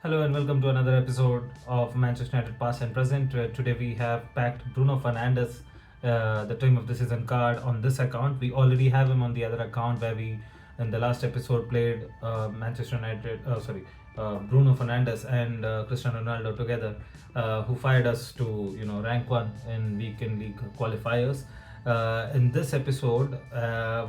Hello and welcome to another episode of Manchester United Past and Present. Today we have packed Bruno Fernandes, the team of the season card on this account. We already have him on the other account where we, in the last episode, played Manchester United. Bruno Fernandes and Cristiano Ronaldo together, who fired us to rank one in weekend league qualifiers. In this episode,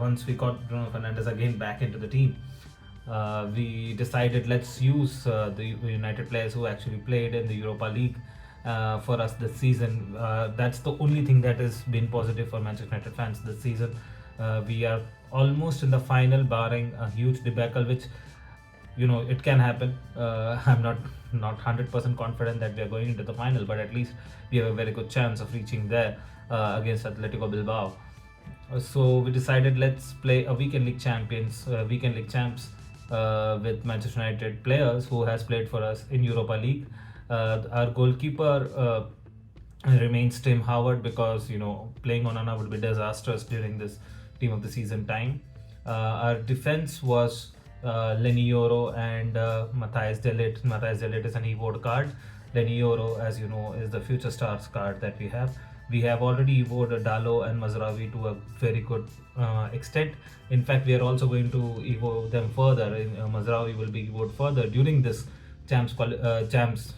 once we got Bruno Fernandes again back into the team, we decided let's use the United players who actually played in the Europa League for us this season. That's the only thing that has been positive for Manchester United fans this season. We are almost in the final, barring a huge debacle, which it can happen. I'm not 100% confident that we are going into the final, but at least we have a very good chance of reaching there against Atletico Bilbao. So we decided let's play a weekend league champs with Manchester United players who has played for us in Europa League. Our goalkeeper remains Tim Howard because playing Onana would be disastrous during this team of the season time. Our defense was Lenny Yoro and Matthias De Ligt. Matthias De Ligt is an Evoed card. Lenny Yoro, as you know, is the Future Stars card that we have. We have already Evoed Dalo and Mazraoui to a very good extent. In fact, we are also going to Evo them further. Mazraoui will be Evoed further during this Champs finals.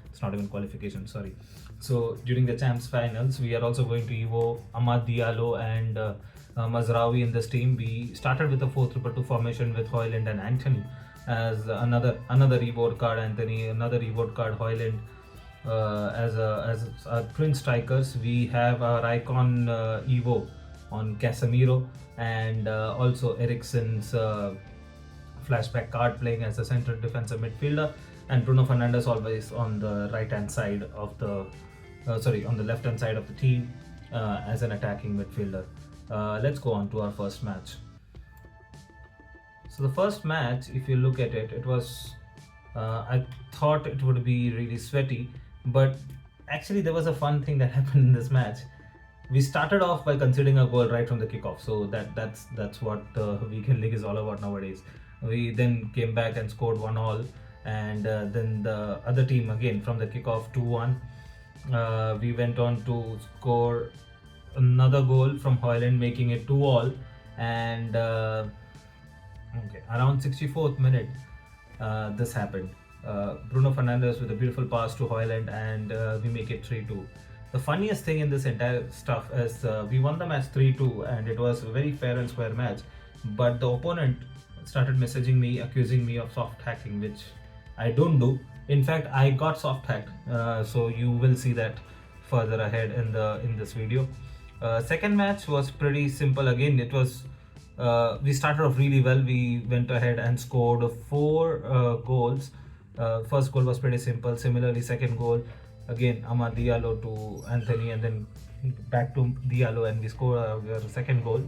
It's not even qualification, sorry. So during the Champs finals, we are also going to Evo Amad Diallo and Mazraoui in this team. We started with a 4-2-2 formation with Højlund and Anthony as another Evoed card Anthony, another Evoed card Højlund. As our twin strikers, we have our icon Evo on Casemiro and also Eriksen's flashback card playing as a central defensive midfielder, and Bruno Fernandes always on the right hand side of the on the left hand side of the team as an attacking midfielder. Let's go on to our first match. So the first match, if you look at it, it was I thought it would be really sweaty, but actually there was a fun thing that happened in this match. We started off by conceding a goal right from the kickoff, so that's what the weekend league is all about nowadays. We then came back and scored 1-1, and then the other team again from the kickoff 2-1. We went on to score another goal from Højlund, making it 2-2, and around 64th minute, this happened. Bruno Fernandes with a beautiful pass to Højlund, and we make it 3-2. The funniest thing in this entire stuff is we won the match 3-2, and it was a very fair and square match. But the opponent started messaging me, accusing me of soft hacking, which I don't do. In fact, I got soft hacked, so you will see that further ahead in this video. Second match was pretty simple. Again, it was we started off really well. We went ahead and scored 4 goals. First goal was pretty simple. Similarly, second goal, again Amad Diallo to Anthony, and then back to Diallo, and we scored our second goal.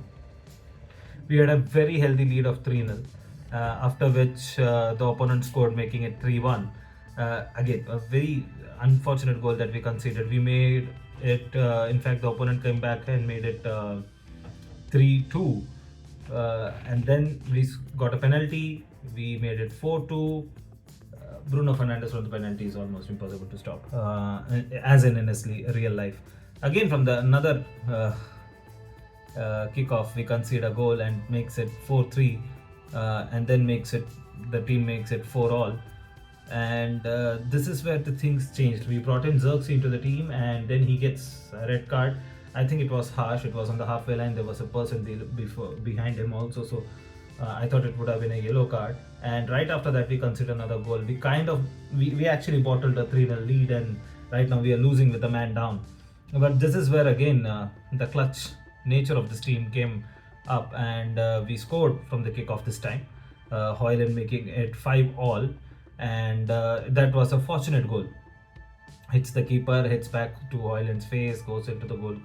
We had a very healthy lead of 3-0, after which the opponent scored, making it 3-1. Again, a very unfortunate goal that we conceded. We made it, in fact, the opponent came back and made it 3-2. And then we got a penalty. We made it 4-2. Bruno Fernandes from the penalty is almost impossible to stop, as in honestly real life. Again, from the another kickoff, we concede a goal and makes it 4-3, and then the team makes it 4-all. And this is where the things changed. We brought in Xerxes into the team, and then he gets a red card. I think it was harsh. It was on the halfway line. There was a person behind him also, so I thought it would have been a yellow card. And right after that, we conceded another goal. We actually bottled a 3-0 lead, and right now we are losing with a man down. But this is where again the clutch nature of this team came up, and we scored from the kickoff this time. Højlund making it 5-all, and that was a fortunate goal. Hits the keeper, hits back to Højlund's face, goes into the goal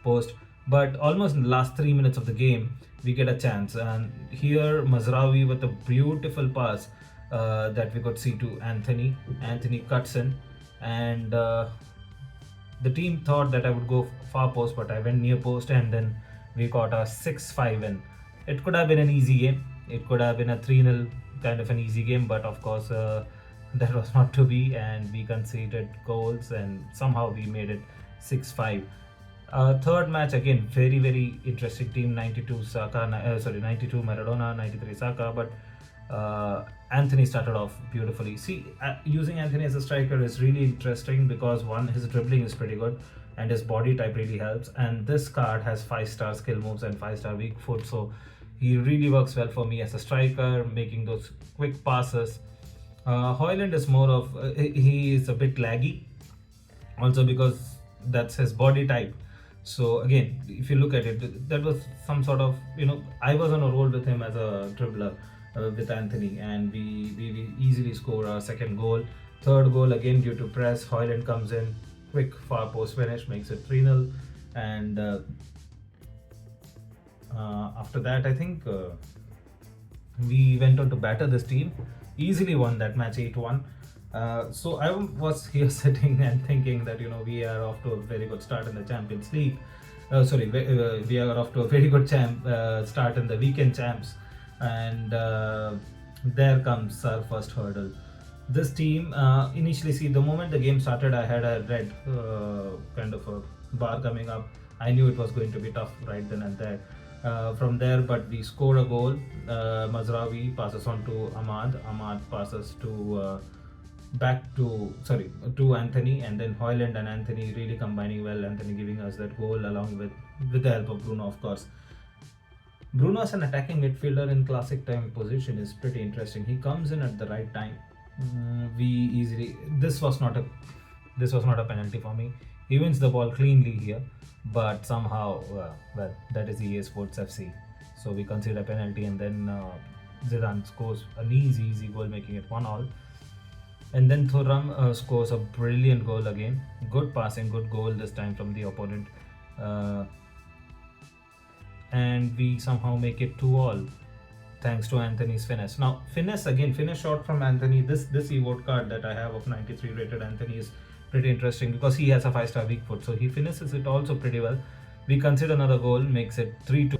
post. But almost in the last 3 minutes of the game, we get a chance, and here Mazraoui with a beautiful pass that we could see to Anthony. Anthony cuts in, and the team thought that I would go far post, but I went near post, and then we got a 6-5 win. It could have been an easy game. It could have been a 3-0 kind of an easy game, but of course that was not to be, and we conceded goals, and somehow we made it 6-5. Third match again, very very interesting team. 92 Saka, 92 Maradona, 93 Saka, but Anthony started off beautifully. See, using Anthony as a striker is really interesting because one, his dribbling is pretty good, and his body type really helps. And this card has 5-star skill moves and 5-star weak foot, so he really works well for me as a striker, making those quick passes. Hoyland is more of he is a bit laggy, also because that's his body type. So again, if you look at it, that was some sort of, I was on a roll with him as a dribbler with Anthony, and we easily score our second goal. Third goal again due to press, Hoyland comes in, quick far post finish, makes it 3-0, and after that I think we went on to batter this team, easily won that match 8-1. So I was here sitting and thinking that we are off to a very good start in the Champions League. We are off to a very good start in the weekend champs, and there comes our first hurdle. This team initially, see, the moment the game started, I had a red kind of a bar coming up. I knew it was going to be tough right then and there. From there, but we score a goal. Mazraoui passes on to Ahmad. Ahmad passes to to Anthony, and then Hoyland and Anthony really combining well. Anthony giving us that goal along with the help of Bruno, of course. Bruno as an attacking midfielder in classic time position is pretty interesting. He comes in at the right time. This was not a penalty for me. He wins the ball cleanly here, but somehow, that is EA Sports FC. So we concede a penalty, and then Zidane scores an easy goal, making it 1-1. And then Thuram scores a brilliant goal again. Good passing, good goal this time from the opponent. And we somehow make it 2-2 thanks to Anthony's finesse. Now, finish shot from Anthony. This Evote card that I have of 93 rated Anthony is pretty interesting because he has a 5-star weak foot. So he finishes it also pretty well. We concede another goal, makes it 3-2.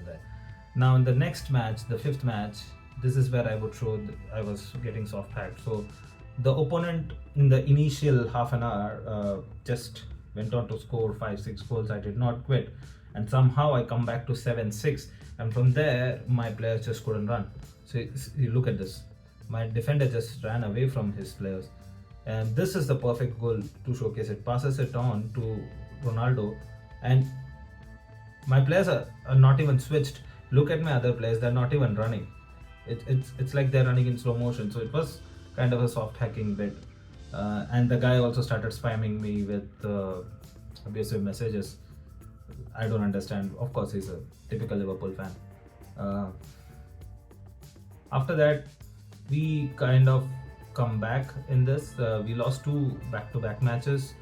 Now in the next match, the fifth match, this is where I would show I was getting soft hacked. So the opponent in the initial half an hour just went on to score 5-6 goals. I did not quit, and somehow I come back to 7-6, and from there my players just couldn't run. So you look at this, my defender just ran away from his players, and this is the perfect goal to showcase it. Passes it on to Ronaldo, and my players are not even switched. Look at my other players, they're not even running. It's like they're running in slow motion. So it was kind of a soft hacking bit, and the guy also started spamming me with abusive messages. I don't understand. Of course, he's a typical Liverpool fan. After that, we kind of come back in this. We lost 2 back-to-back matches,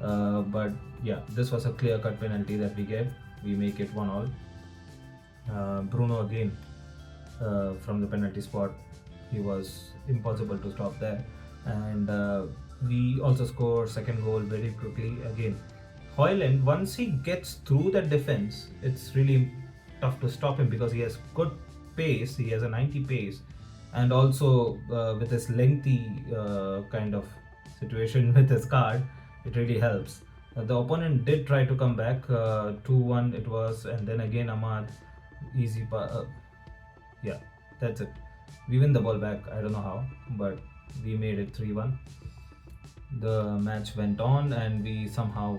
but yeah, this was a clear-cut penalty that we gave. We make it 1-1. Bruno again from the penalty spot. He was impossible to stop there, and we also score second goal very quickly again. Hoyland, once he gets through the defense, it's really tough to stop him because he has good pace. He has a 90 pace, and also with his lengthy kind of situation with his card, it really helps. The opponent did try to come back, 2-1 it was, and then again Ahmad, yeah, that's it. We win the ball back, I don't know how, but we made it 3-1. The match went on, and we somehow,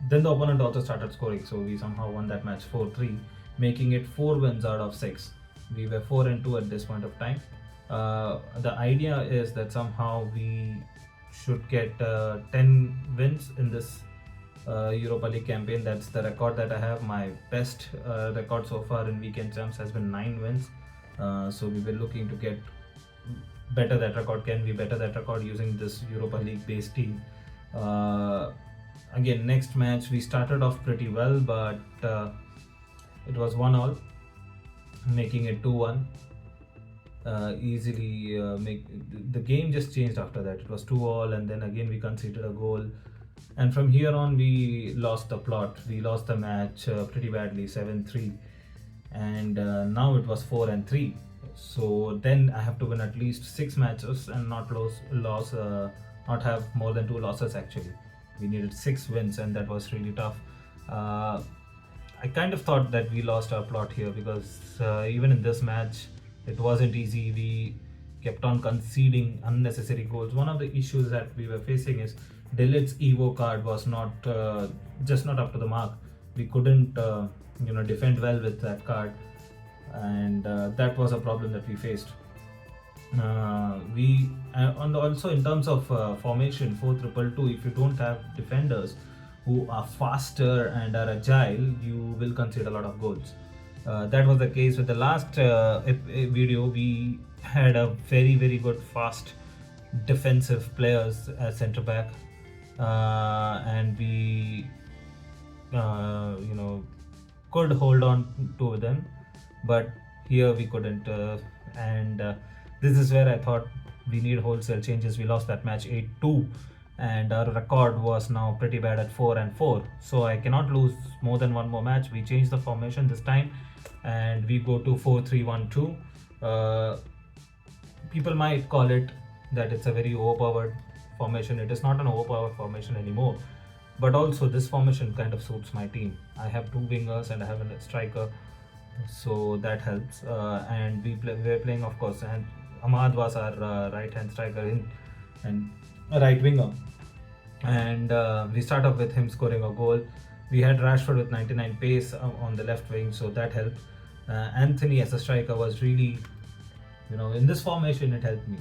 then the opponent also started scoring, so we somehow won that match 4-3, making it 4 wins out of 6. We were 4-2 at this point of time. The idea is that somehow we should get 10 wins in this Europa League campaign. That's the record that I have. My best record so far in weekend champs has been 9 wins. So we were looking to get better that record. Can we better that record using this Europa League based team? Again, next match we started off pretty well, but it was 1-1, making it 2-1. Easily the game just changed after that. It was 2-2, and then again we conceded a goal, and from here on we lost the plot. We lost the match pretty badly, 7-3, and now it was 4-3. So then I have to win at least 6 matches and not have more than 2 losses. Actually, we needed 6 wins, and that was really tough. Uh, I kind of thought that we lost our plot here because even in this match, it wasn't easy. We kept on conceding unnecessary goals. One of the issues that we were facing is Delet's Evo card was not up to the mark. We couldn't defend well with that card, and that was a problem that we faced. We on the, Also in terms of formation 4-2-2, if you don't have defenders who are faster and are agile, you will concede a lot of goals. That was the case with the last video. We had a very good fast defensive players as centre back, and we could hold on to them, but here we couldn't. And This is where I thought we need wholesale changes. We lost that match 8-2, and our record was now pretty bad at 4-4. So I cannot lose more than one more match. We changed the formation this time, and we go to 4-3-1-2. People might call it that it's a very overpowered formation. It is not an overpowered formation anymore, but also this formation kind of suits my team. I have 2 wingers and I have a striker, so that helps. And we're playing, of course, and Ahmad was our right hand striker and a right winger, and we start off with him scoring a goal. We had Rashford with 99 pace on the left wing, so that helped. Anthony as a striker was really, in this formation it helped me.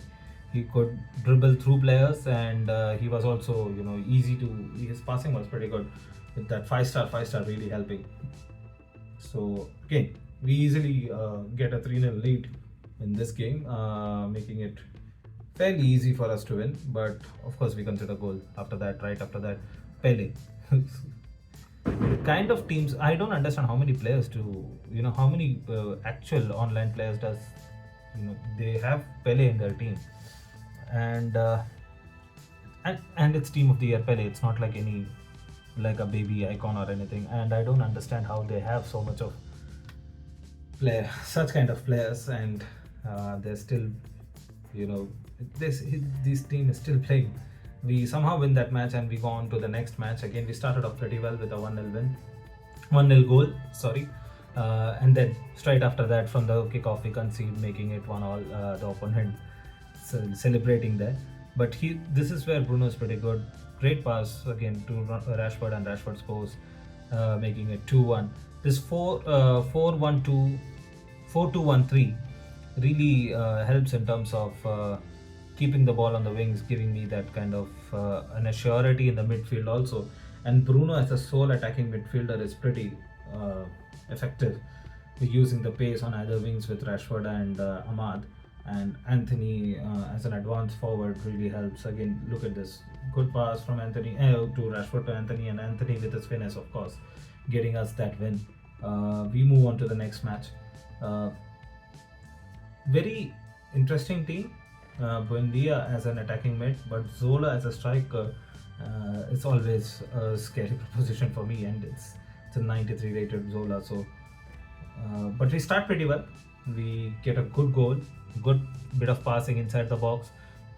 He could dribble through players, and he was also, his passing was pretty good, with that 5-star really helping. So again, we easily get a 3-0 lead in this game, making it fairly easy for us to win. But of course, we consider goal after that. Right after that, Pele. The kind of teams, I don't understand how many players how many actual online players does they have Pele in their team, and it's team of the year Pele. It's not like a baby icon or anything, and I don't understand how they have so much of such kind of players, and they're still, this team is still playing. We somehow win that match, and we go on to the next match. Again, we started off pretty well with a 1-0 goal, sorry. And then straight after that, from the kickoff, we concede, making it 1-1. The opponent celebrating there, but this is where Bruno is pretty good. Great pass again to Rashford, and Rashford scores, making it 2-1. This 4-1-2, 4-2-1-3 really helps in terms of keeping the ball on the wings, giving me that kind of an assurity in the midfield also. And Bruno as a sole attacking midfielder is pretty effective, using the pace on either wings with Rashford and Ahmad. And Anthony as an advanced forward really helps. Again, look at this good pass from Anthony to Rashford to Anthony, and Anthony with his finesse, of course, getting us that win. We move on to the next match. Very interesting team. Buendia as an attacking mid, but Zola as a striker. It's always a scary proposition for me, and it's a 93 rated Zola. So, but we start pretty well. We get a good goal, good bit of passing inside the box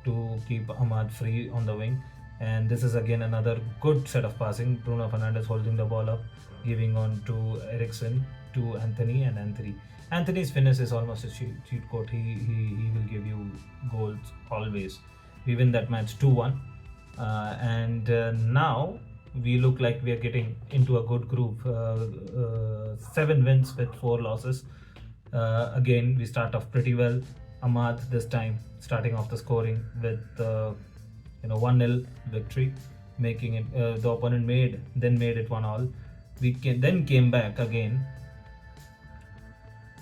to keep Ahmad free on the wing. And this is again another good set of passing. Bruno Fernandes holding the ball up, giving on to Eriksen, to Anthony, and Anthony's fitness is almost a cheat code. He will give you goals always. We win that match 2-1, and now we look like we are getting into a good groove. 7 wins with 4 losses. Again, we start off pretty well. Ahmad this time starting off the scoring with 1-0 victory, making it the opponent made it 1-1. We then came back again.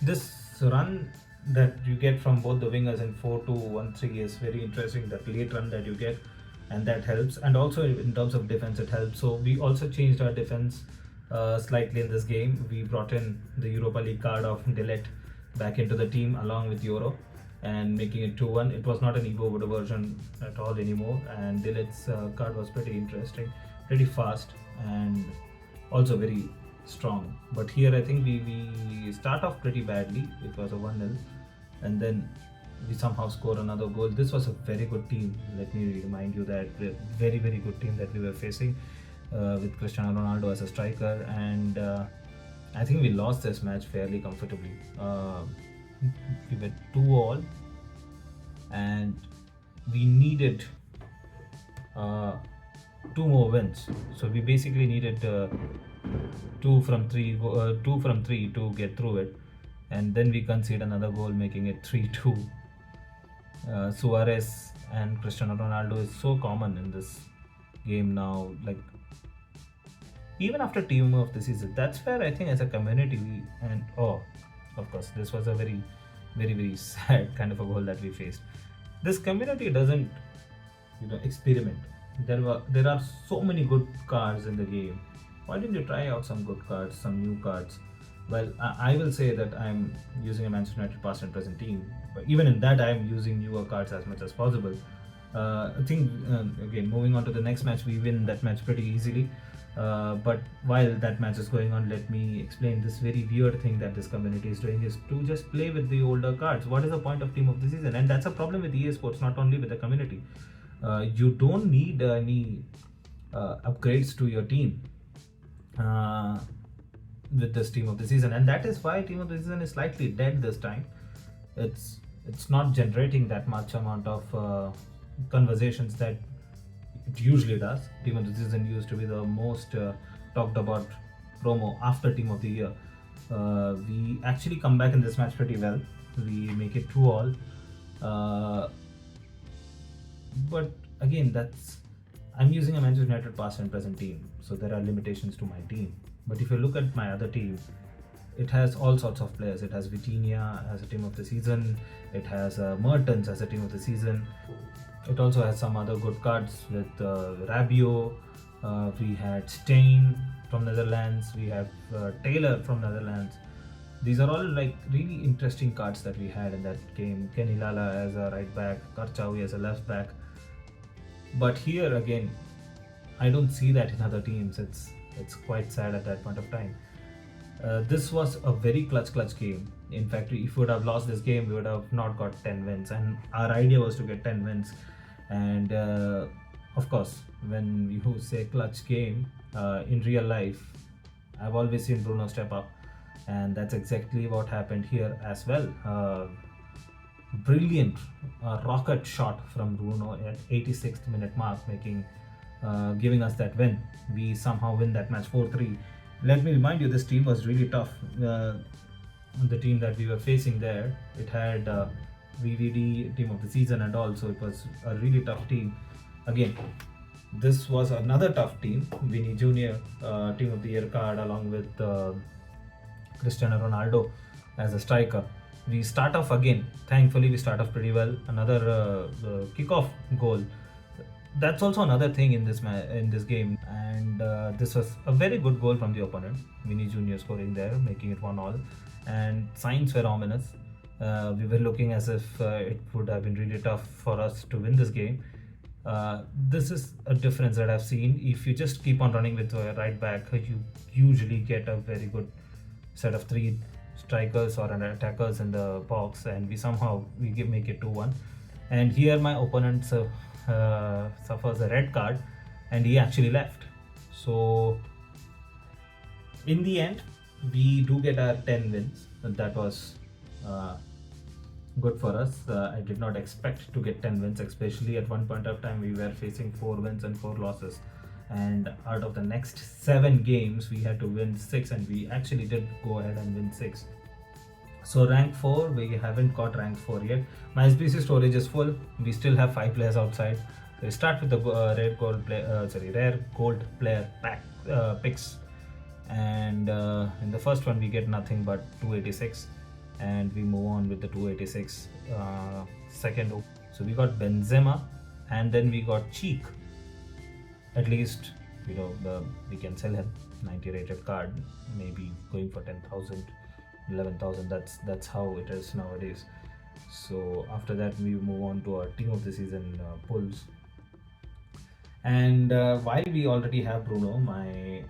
This run that you get from both the wingers in 4-2-1-3 is very interesting. That late run that you get, and that helps. And also in terms of defense, it helps. So we also changed our defense slightly in this game. We brought in the Europa League card of Delet back into the team along with Euro, and making it 2-1. It was not an Evo version at all anymore, and Delet's card was pretty interesting, pretty fast, and also very strong. But here I think we start off pretty badly. It was a 1-0, and then we somehow score another goal. This was a very good team. Let me remind you that very very good team that we were facing, with Cristiano Ronaldo as a striker, and I think we lost this match fairly comfortably. We were 2-all, and we needed uh, two more wins. So we basically needed two from three to get through it, and then we concede another goal, making it 3-2. Suarez and Cristiano Ronaldo is so common in this game now. Like, even after team of the season, that's where I think as a community and oh, of course, this was a very, very, very sad kind of a goal that we faced. This community doesn't, experiment. There are so many good cards in the game. Why didn't you try out some good cards, some new cards? Well, I will say that I'm using a Manchester United past and present team, but even in that, I'm using newer cards as much as possible. I think again, moving on to the next match, we win that match pretty easily. But while that match is going on, let me explain this very weird thing that this community is doing is to just play with the older cards. What is the point of team of the season? And that's a problem with EA Sports, not only with the community. You don't need any upgrades to your team with this team of the season, and that is why team of the season is slightly dead this time. It's not generating that much amount of conversations that it usually does. Team of the season used to be the most talked about promo after team of the year. We actually come back in this match pretty well. We make it 2-all. But again, I'm using a Manchester United past and present team, so there are limitations to my team. But if you look at my other team, it has all sorts of players. It has Vitinha as a team of the season. It has Mertens as a team of the season. It also has some other good cards with Rabiot. We had Stein from Netherlands. We have Taylor from Netherlands. These are all like really interesting cards that we had in that game. Kenny Lala as a right back, Karchawi as a left back. But here again, I don't see that in other teams. It's quite sad at that point of time. This was a very clutch game. In fact, if we would have lost this game, we would have not got 10 wins. And our idea was to get 10 wins. And of course, when you say clutch game in real life, I've always seen Bruno step up. And that's exactly what happened here as well. Brilliant rocket shot from Bruno at 86th minute mark, giving us that win. We somehow win that match 4-3. Let me remind you, this team was really tough. The team that we were facing there, it had VVD team of the season and all, so it was a really tough team. Again, this was another tough team. Vinny Jr. Team of the year card along with Cristiano Ronaldo as a striker. We start off again. Thankfully, we start off pretty well. Another kickoff goal. That's also another thing in this game, and this was a very good goal from the opponent. Vinny Jr. scoring there, making it 1-all, and signs were ominous. We were looking as if it would have been really tough for us to win this game. This is a difference that I've seen. If you just keep on running with a right back, you usually get a very good set of three strikers or attackers in the box, and we make it 2-1. And here my opponent suffers a red card, and he actually left. So in the end, we do get our 10 wins. That was good for us. I did not expect to get 10 wins, especially at one point of time we were facing 4 wins and 4 losses. And out of the next 7 games, we had to win 6, and we actually did go ahead and win 6. So rank 4, we haven't got rank 4 yet. My SBC storage is full. We still have 5 players outside. So we start with the rare gold player pack picks, and in the first one we get nothing but 286, and we move on with the 286 second. So we got Benzema, and then we got Cheek. At least we can sell him. 90 rated card, maybe going for 10,000, 11,000. That's how it is nowadays. So after that, we move on to our team of the season polls. And while we already have Bruno, my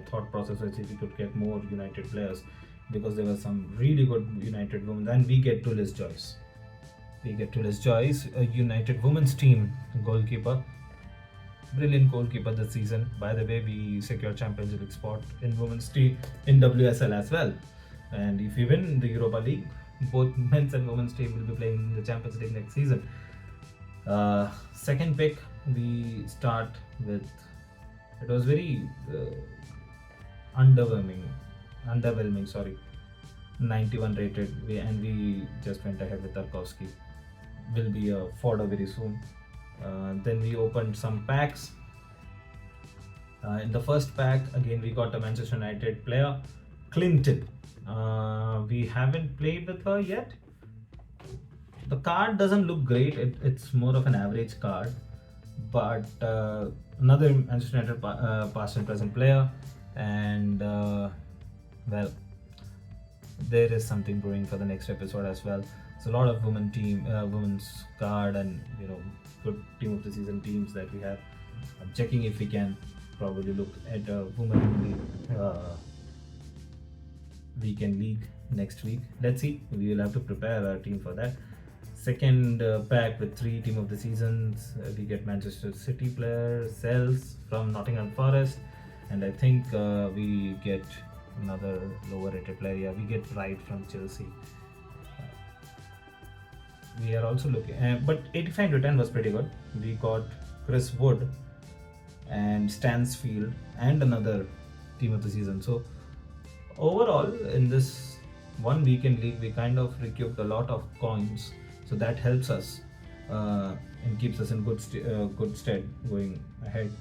thought process is if we could get more United players. because there were some really good United women, and we get to Liz Joyce. A United women's team goalkeeper, brilliant goalkeeper this season. By the way, we secured Champions League spot in women's team in WSL as well. And if we win the Europa League, both men's and women's team will be playing in the Champions League next season. Second pick, we start with. It was very underwhelming. Sorry, 91 rated. We just went ahead with Tarkovsky. Will be a fodder very soon. Then we opened some packs. In the first pack, again we got a Manchester United player, Clinton. We haven't played with her yet. The card doesn't look great. It's more of an average card, but another Manchester United past and present player, and well, there is something brewing for the next episode as well. So a lot of women's card, and good team of the season teams that we have. I'm checking if we can probably look at a women weekend league next week. Let's see. We will have to prepare our team for that. Second pack with 3 team of the seasons. We get Manchester City player Sells from Nottingham Forest, and I think we get another lower rated player. Yeah, we get Wright from Chelsea. We are also looking, but 85 to 10 was pretty good. We got Chris Wood and Stansfield and another team of the season. So overall, in this one weekend league, we kind of recouped a lot of coins. So that helps us and keeps us in good stead going ahead.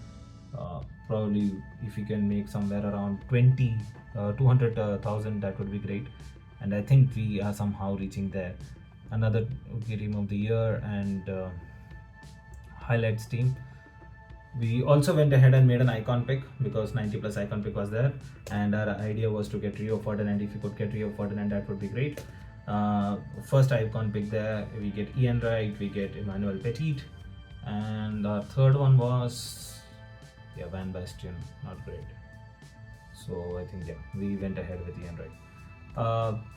Probably if we can make somewhere around 200,000, that would be great. And I think we are somehow reaching there. Another team of the year and highlights team. We also went ahead and made an icon pick because 90 plus icon pick was there, and our idea was to get Rio Ferdinand. If we could get Rio Ferdinand, that would be great. First icon pick there, we get Ian Wright, we get Emmanuel Petit, and our third one was Van Basten. Not great. So I think we went ahead with Ian Wright.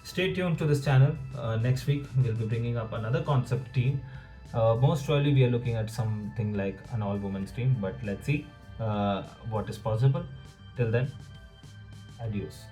Stay tuned to this channel. Next week we'll be bringing up another concept team. Most probably we are looking at something like an all women's team, but let's see what is possible. Till then, adios.